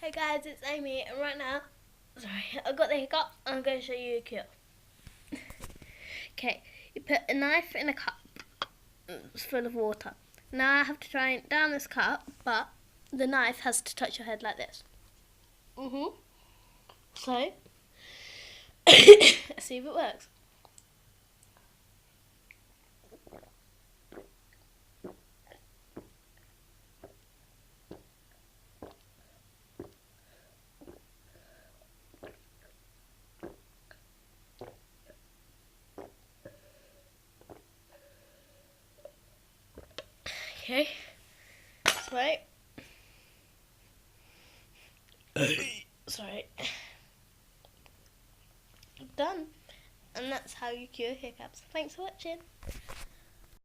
Hey guys, it's Amy, and right now, I've got the hiccup, and I'm going to show you a cure. Okay, you put a knife in a cup full of water. Now I have to try and down this cup, but the knife has to touch your head like this. So, let's see if it works. Okay, let's wait. Sorry. Done. And that's how you cure hiccups. Thanks for watching.